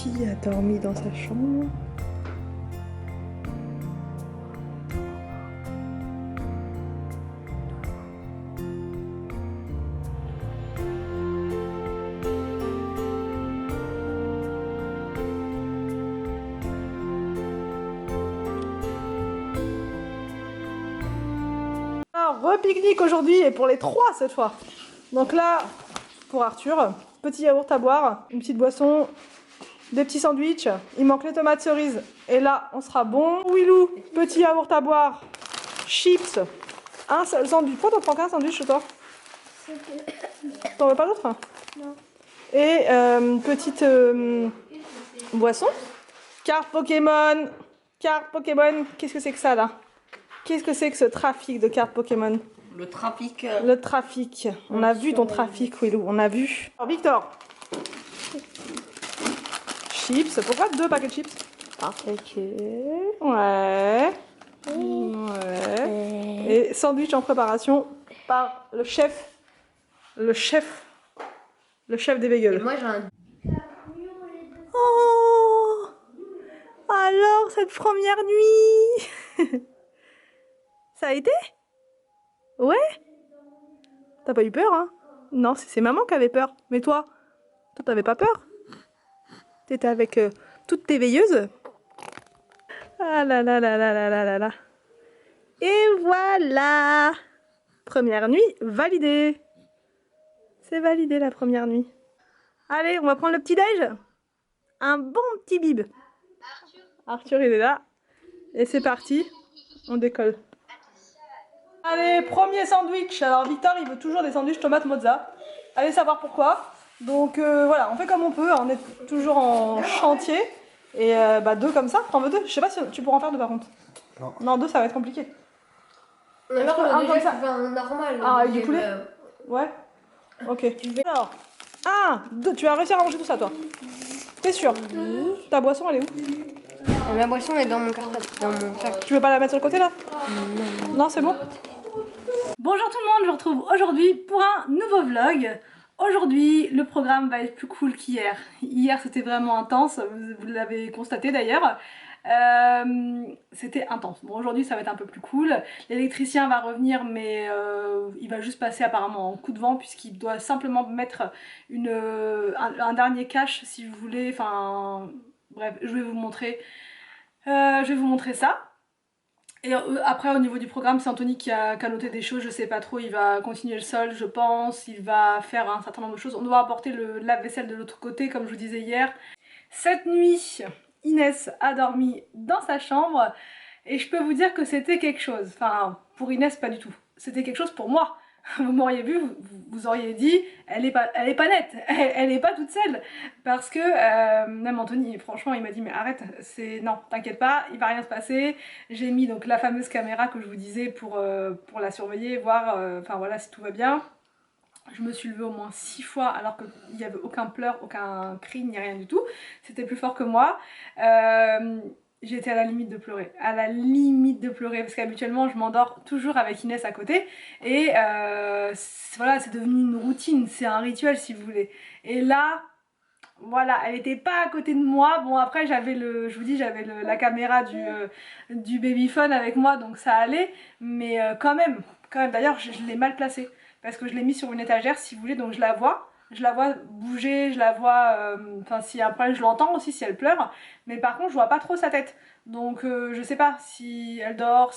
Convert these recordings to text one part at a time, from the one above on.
Qui a dormi dans sa chambre? Alors, re-pique-nique aujourd'hui et pour les 3 cette fois. Donc là, pour Arthur, petit yaourt à boire, une petite boisson, des petits sandwichs. Il manque les tomates cerises. Et là, on sera bon. Willou, petit yaourt à boire, chips, un seul sandwich. Pourquoi t'en prends qu'un sandwich chez toi? T'en veux pas d'autre? Non. Et petite boisson. Carte Pokémon. Carte Pokémon. Qu'est-ce que c'est que ça là? Qu'est-ce que c'est que ce trafic de cartes Pokémon? Le trafic. Le trafic. On a vu ton trafic, Willou. On a vu. Alors, Victor. Chips. Pourquoi 2 paquets de chips? Ok. Ouais. Ouais. Et sandwich en préparation par le chef. Le chef. Le chef des bagels. Moi j'ai un. Oh! Alors, cette première nuit. Ça a été? Ouais? T'as pas eu peur, hein? Non, c'est maman qui avait peur. Mais toi t'avais pas peur? T'étais avec toutes tes veilleuses? Ah là là là là là là là là. Et voilà! Première nuit validée. C'est validé la première nuit. Allez, on va prendre le petit déj. Un bon petit bib. Arthur, il est là. Et c'est parti. On décolle. Allez, premier sandwich. Alors Victor, il veut toujours des sandwichs tomates mozza. Allez savoir pourquoi. Donc voilà, on fait comme on peut. On est toujours en chantier. Et 2 comme ça. T'en veux 2? Je sais pas si tu pourras en faire 2 par contre. Non. Non, 2 ça va être compliqué. Alors, un comme ça. un normal. Ah, avec du poulet? Ouais. Ok. Alors, 1, 2. Tu vas réussir à manger tout ça, toi? T'es sûr? Ta boisson, elle est où? Ma boisson est dans mon cartable. Dans mon sac. Tu veux pas la mettre sur le côté là? Non, c'est bon? Bonjour tout le monde, je vous retrouve aujourd'hui pour un nouveau vlog. Aujourd'hui, le programme va être plus cool qu'hier. Hier, c'était vraiment intense, vous l'avez constaté d'ailleurs. C'était intense. Bon, aujourd'hui, ça va être un peu plus cool. L'électricien va revenir, mais il va juste passer apparemment en coup de vent, puisqu'il doit simplement mettre un dernier cache, si vous voulez. Enfin, bref, je vais vous montrer. Je vais vous montrer ça. Et après au niveau du programme, c'est Anthony qui a noté des choses, je sais pas trop, il va continuer le sol je pense, il va faire un certain nombre de choses. On doit apporter le lave-vaisselle de l'autre côté comme je vous disais hier. Cette nuit, Inès a dormi dans sa chambre et je peux vous dire que c'était quelque chose. Enfin, pour Inès pas du tout, c'était quelque chose pour moi. Vous m'auriez vu, vous auriez dit, elle est pas nette, elle est pas toute seule. Parce que même Anthony, franchement, il m'a dit mais arrête, non, t'inquiète pas, il va rien se passer. J'ai mis donc la fameuse caméra que je vous disais pour la surveiller, voir, enfin voilà, si tout va bien. Je me suis levée au moins 6 fois alors qu'il n'y avait aucun pleur, aucun cri, ni rien du tout. C'était plus fort que moi. J'étais à la limite de pleurer, parce qu'habituellement je m'endors toujours avec Inès à côté et voilà, c'est devenu une routine, c'est un rituel si vous voulez. Et là, voilà, elle était pas à côté de moi. Bon après j'avais je vous dis, j'avais la caméra du babyphone avec moi donc ça allait, mais quand même, d'ailleurs je l'ai mal placée parce que je l'ai mis sur une étagère si vous voulez, donc je la vois bouger, je la vois, enfin si après je l'entends aussi si elle pleure, mais par contre je vois pas trop sa tête, donc je sais pas si elle dort,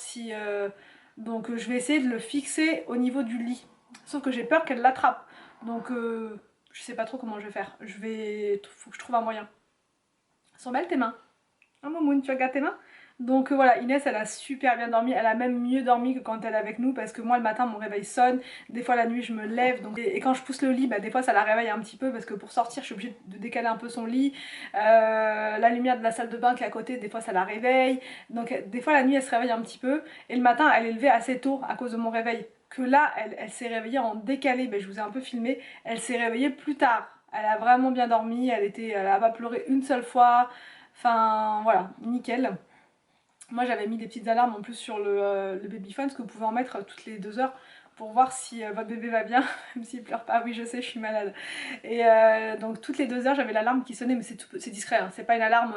donc je vais essayer de le fixer au niveau du lit, sauf que j'ai peur qu'elle l'attrape, donc je sais pas trop comment je vais faire, faut que je trouve un moyen. Elles sont belles tes mains, hein Momoun, tu regardes tes mains? Donc voilà, Inès elle a super bien dormi, elle a même mieux dormi que quand elle est avec nous, parce que moi le matin mon réveil sonne, des fois la nuit je me lève, donc, et quand je pousse le lit, des fois ça la réveille un petit peu, parce que pour sortir je suis obligée de décaler un peu son lit, la lumière de la salle de bain qui est à côté, des fois ça la réveille, donc des fois la nuit elle se réveille un petit peu, et le matin elle est levée assez tôt à cause de mon réveil, que là elle s'est réveillée en décalé, je vous ai un peu filmé, elle s'est réveillée plus tard, elle a vraiment bien dormi, elle a pas pleuré une seule fois, enfin voilà, nickel. Moi j'avais mis des petites alarmes en plus sur le babyphone, parce que vous pouvez en mettre toutes les 2 heures pour voir si votre bébé va bien, même s'il pleure pas. Oui, je sais, je suis malade. Et donc toutes les 2 heures, j'avais l'alarme qui sonnait, mais c'est discret, hein. C'est pas une alarme,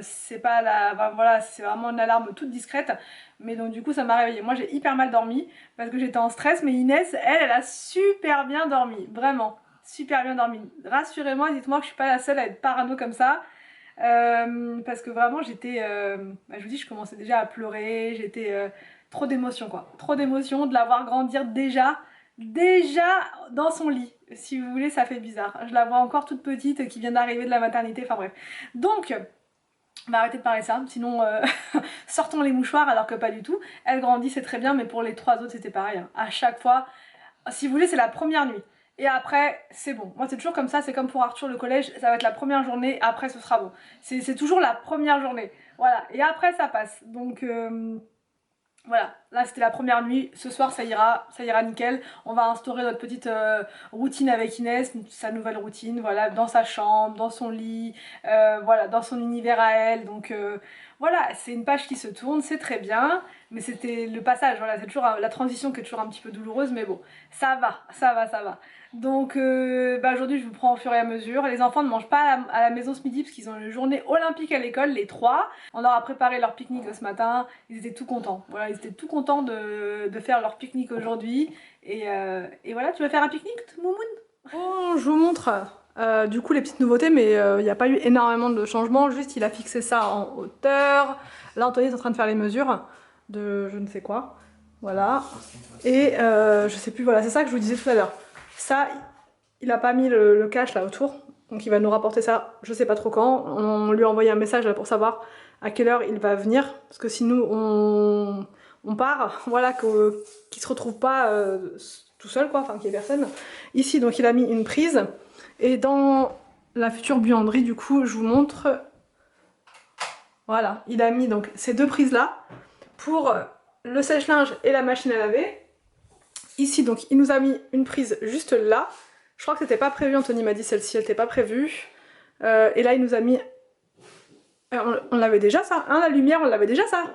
c'est pas la, enfin, voilà, c'est vraiment une alarme toute discrète. Mais donc du coup, ça m'a réveillée. Moi, j'ai hyper mal dormi parce que j'étais en stress, mais Inès, elle a super bien dormi, vraiment, super bien dormi. Rassurez-moi, dites-moi que je suis pas la seule à être parano comme ça. Parce que vraiment j'étais, je vous dis, je commençais déjà à pleurer, j'étais trop d'émotions quoi, trop d'émotions de la voir grandir déjà dans son lit. Si vous voulez, ça fait bizarre. Je la vois encore toute petite qui vient d'arriver de la maternité, enfin bref. Donc, on va arrêter de parler de ça, sinon sortons les mouchoirs alors que pas du tout. Elle grandit, c'est très bien, mais pour les 3 autres c'était pareil, hein. À chaque fois, si vous voulez, c'est la première nuit. Et après, c'est bon. Moi, c'est toujours comme ça, c'est comme pour Arthur, le collège, ça va être la première journée, après ce sera bon. C'est toujours la première journée. Voilà, et après ça passe. Donc, voilà, là c'était la première nuit, ce soir ça ira nickel. On va instaurer notre petite routine avec Inès, sa nouvelle routine, voilà, dans sa chambre, dans son lit, voilà, dans son univers à elle. Donc voilà, c'est une page qui se tourne, c'est très bien, mais c'était le passage, voilà, c'est toujours la transition qui est toujours un petit peu douloureuse, mais bon, ça va, ça va, ça va. Donc aujourd'hui je vous prends au fur et à mesure. Les enfants ne mangent pas à la maison ce midi parce qu'ils ont une journée olympique à l'école, les 3. On leur a préparé leur pique-nique ce matin, ils étaient tout contents. Voilà, ils étaient tout contents de faire leur pique-nique aujourd'hui. Et voilà, tu vas faire un pique-nique, Moumoun? Bon, je vous montre du coup les petites nouveautés, mais il n'y a pas eu énormément de changements, juste il a fixé ça en hauteur. Là Anthony est en train de faire les mesures de je ne sais quoi. Voilà. Et je sais plus, voilà, c'est ça que je vous disais tout à l'heure. Ça, il a pas mis le cache là autour, donc il va nous rapporter ça, je sais pas trop quand. On lui a envoyé un message là, pour savoir à quelle heure il va venir, parce que si nous on part, voilà, qu'il se retrouve pas tout seul quoi, enfin qu'il y ait personne. Ici donc il a mis une prise, et dans la future buanderie du coup je vous montre, voilà, il a mis donc ces 2 prises là pour le sèche-linge et la machine à laver. Ici donc il nous a mis une prise juste là. Je crois que c'était pas prévu, Anthony m'a dit celle-ci elle était pas prévue. Et là il nous a mis... On l'avait déjà ça, hein, la lumière on l'avait déjà ça.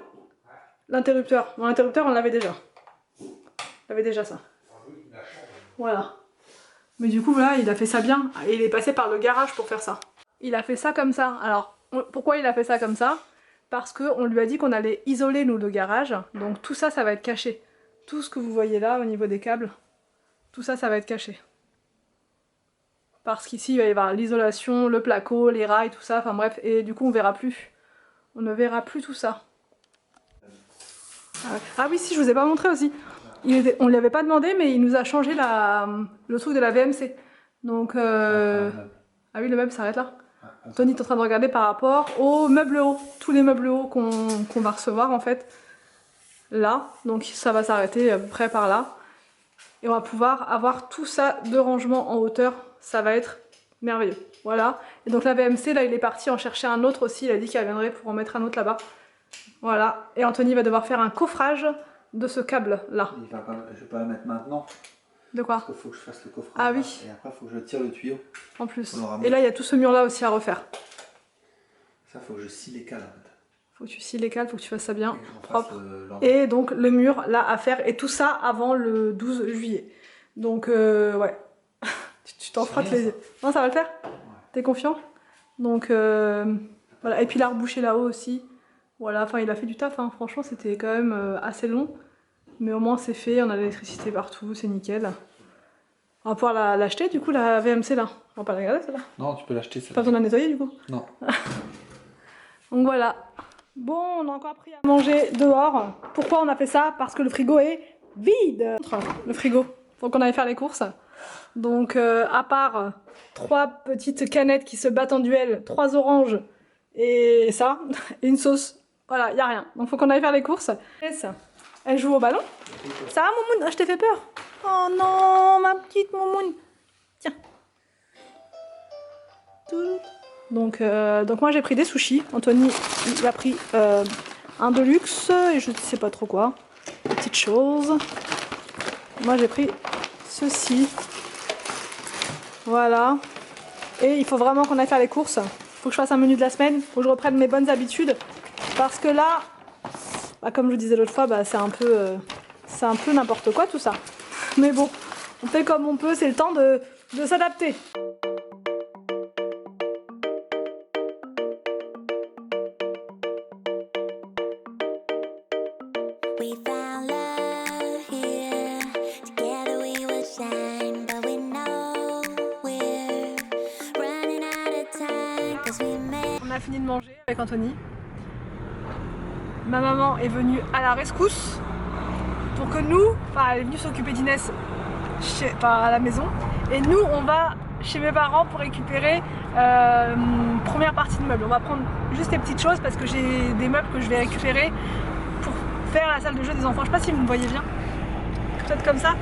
L'interrupteur, mon interrupteur on l'avait déjà. On avait déjà ça. Voilà. Mais du coup voilà, il a fait ça bien. Et il est passé par le garage pour faire ça. Il a fait ça comme ça. Alors pourquoi il a fait ça comme ça? Parce qu'on lui a dit qu'on allait isoler nous le garage. Donc tout ça, ça va être caché. Tout ce que vous voyez là au niveau des câbles, tout ça, ça va être caché. Parce qu'ici il va y avoir l'isolation, le placo, les rails, tout ça, enfin bref, et du coup on verra plus. On ne verra plus tout ça. Ah oui, si, je vous ai pas montré aussi. On lui avait pas demandé, mais il nous a changé le truc de la VMC. Donc ah oui, le meuble s'arrête là. Tony est en train de regarder par rapport aux meubles hauts, tous les meubles hauts qu'on va recevoir en fait. Là, donc ça va s'arrêter à peu près par là. Et on va pouvoir avoir tout ça de rangement en hauteur, ça va être merveilleux. Voilà, et donc la VMC, là il est parti en chercher un autre aussi, il a dit qu'il reviendrait pour en mettre un autre là-bas. Voilà, et Anthony va devoir faire un coffrage de ce câble là. Je vais pas le mettre maintenant. De quoi? Parce qu'il faut que je fasse le coffrage. Ah oui. Et après il faut que je tire le tuyau. En plus. Et là il y a tout ce mur là aussi à refaire. Ça faut que je scie les cales en fait. Faut que tu scies les cales, faut que tu fasses ça bien, propre. Et donc le mur là à faire, et tout ça avant le 12 juillet. Donc ouais, tu t'en frottes les yeux. Non, ça va le faire? Ouais. T'es confiant? Donc voilà, et puis la reboucher là-haut aussi. Voilà, enfin il a fait du taf, hein. Franchement c'était quand même assez long. Mais au moins c'est fait, on a l'électricité partout, c'est nickel. On va pouvoir l'acheter du coup, la VMC là. On va pas la regarder celle-là? Non, tu peux l'acheter celle-là. Pas besoin de la nettoyer du coup? Non. Donc voilà. Bon, on a encore pris à manger dehors. Pourquoi on a fait ça? Parce que le frigo est vide. Le frigo. Donc on allait faire les courses. Donc à part 3 petites canettes qui se battent en duel, 3 oranges et ça, et une sauce. Voilà, il n'y a rien. Donc faut qu'on aille faire les courses. Elle joue au ballon. Ça va Moumoun? Je t'ai fait peur? Oh non, ma petite Moumoun. Tiens. Donc moi j'ai pris des sushis. Anthony il a pris un de luxe et je ne sais pas trop quoi. Des petites choses. Moi j'ai pris ceci. Voilà. Et il faut vraiment qu'on aille faire les courses. Faut que je fasse un menu de la semaine. Faut que je reprenne mes bonnes habitudes. Parce que là, bah, comme je vous disais l'autre fois, bah, c'est un peu n'importe quoi tout ça. Mais bon, on fait comme on peut, c'est le temps de s'adapter. On a fini de manger avec Anthony. Ma maman est venue à la rescousse pour que nous, enfin elle est venue s'occuper d'Inès à la maison et nous on va chez mes parents pour récupérer une première partie de meubles. On va prendre juste les petites choses parce que j'ai des meubles que je vais récupérer pour faire la salle de jeu des enfants. Je sais pas si vous me voyez bien, peut-être comme ça.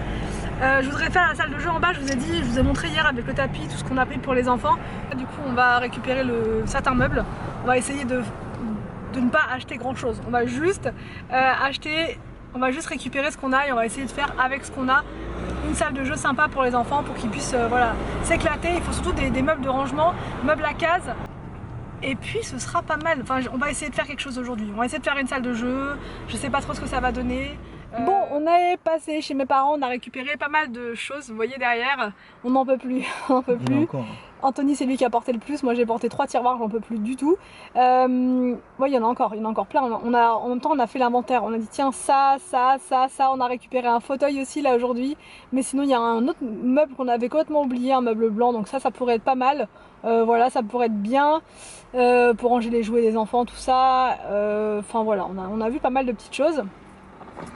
Je voudrais faire la salle de jeu en bas, je vous ai montré hier avec le tapis, tout ce qu'on a pris pour les enfants. Du coup on va récupérer certains meubles, on va essayer de ne pas acheter grand chose, on va juste récupérer ce qu'on a et on va essayer de faire avec ce qu'on a une salle de jeu sympa pour les enfants pour qu'ils puissent voilà, s'éclater. Il faut surtout des meubles de rangement, meubles à cases. Et puis ce sera pas mal, enfin on va essayer de faire quelque chose aujourd'hui, on va essayer de faire une salle de jeu, je sais pas trop ce que ça va donner. Bon, on est passé chez mes parents, on a récupéré pas mal de choses, vous voyez derrière, on n'en peut plus, on n'en peut plus. Anthony c'est lui qui a porté le plus, moi j'ai porté 3 tiroirs, j'en peux plus du tout. Ouais, il y en a encore plein, en même temps on a fait l'inventaire, on a dit tiens ça, on a récupéré un fauteuil aussi là aujourd'hui. Mais sinon il y a un autre meuble qu'on avait complètement oublié, un meuble blanc, donc ça pourrait être pas mal. Voilà, ça pourrait être bien pour ranger les jouets des enfants, tout ça. Enfin voilà, on a vu pas mal de petites choses.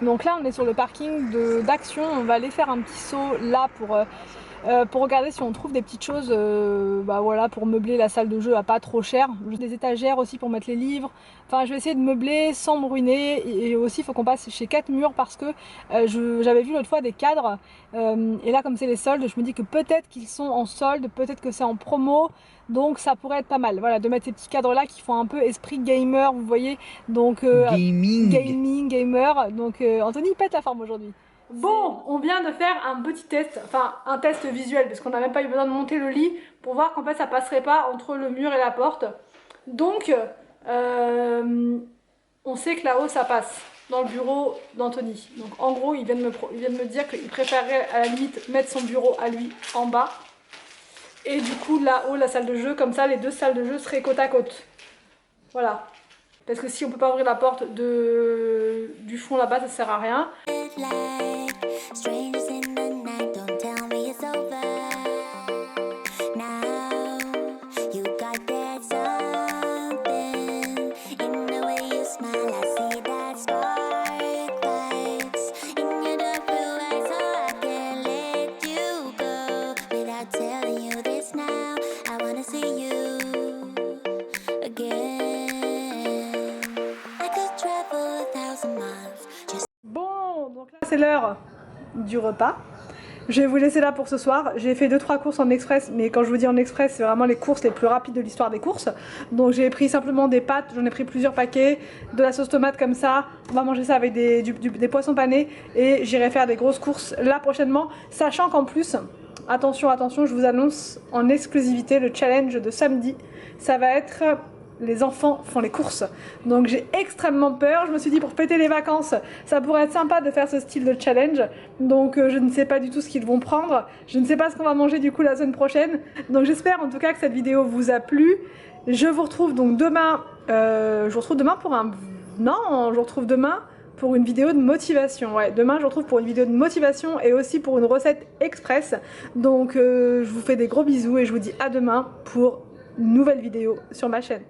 Donc là on est sur le parking d'Action, on va aller faire un petit saut là pour regarder si on trouve des petites choses bah voilà, pour meubler la salle de jeu à pas trop cher. Des étagères aussi pour mettre les livres. Enfin je vais essayer de meubler sans me ruiner et aussi il faut qu'on passe chez 4 murs parce que j'avais vu l'autre fois des cadres et là comme c'est les soldes je me dis que peut-être qu'ils sont en solde, peut-être que c'est en promo. Donc ça pourrait être pas mal, voilà, de mettre ces petits cadres là qui font un peu esprit gamer, vous voyez. Donc gaming, gamer. Donc Anthony pète la forme aujourd'hui. Bon, on vient de faire un petit test, enfin un test visuel parce qu'on n'a même pas eu besoin de monter le lit pour voir qu'en fait ça passerait pas entre le mur et la porte. Donc on sait que là-haut ça passe dans le bureau d'Anthony. Donc en gros il vient de me dire qu'il préférerait à la limite mettre son bureau à lui en bas. Et du coup là-haut la salle de jeu, comme ça les deux salles de jeu seraient côte à côte. Voilà. Parce que si on peut pas ouvrir la porte du fond là-bas, ça sert à rien. C'est l'heure du repas. Je vais vous laisser là pour ce soir. J'ai fait 2-3 courses en express, mais quand je vous dis en express, c'est vraiment les courses les plus rapides de l'histoire des courses. Donc j'ai pris simplement des pâtes, j'en ai pris plusieurs paquets, de la sauce tomate comme ça. On va manger ça avec des poissons panés et j'irai faire des grosses courses là prochainement. Sachant qu'en plus, attention, je vous annonce en exclusivité le challenge de samedi. Ça va être... les enfants font les courses, donc j'ai extrêmement peur. Je me suis dit pour péter les vacances ça pourrait être sympa de faire ce style de challenge, donc je ne sais pas du tout ce qu'ils vont prendre, je ne sais pas ce qu'on va manger du coup la semaine prochaine, donc j'espère en tout cas que cette vidéo vous a plu. Je vous retrouve donc demain, pour une vidéo de motivation. Ouais, demain je vous retrouve pour une vidéo de motivation et aussi pour une recette express, donc je vous fais des gros bisous et je vous dis à demain pour une nouvelle vidéo sur ma chaîne.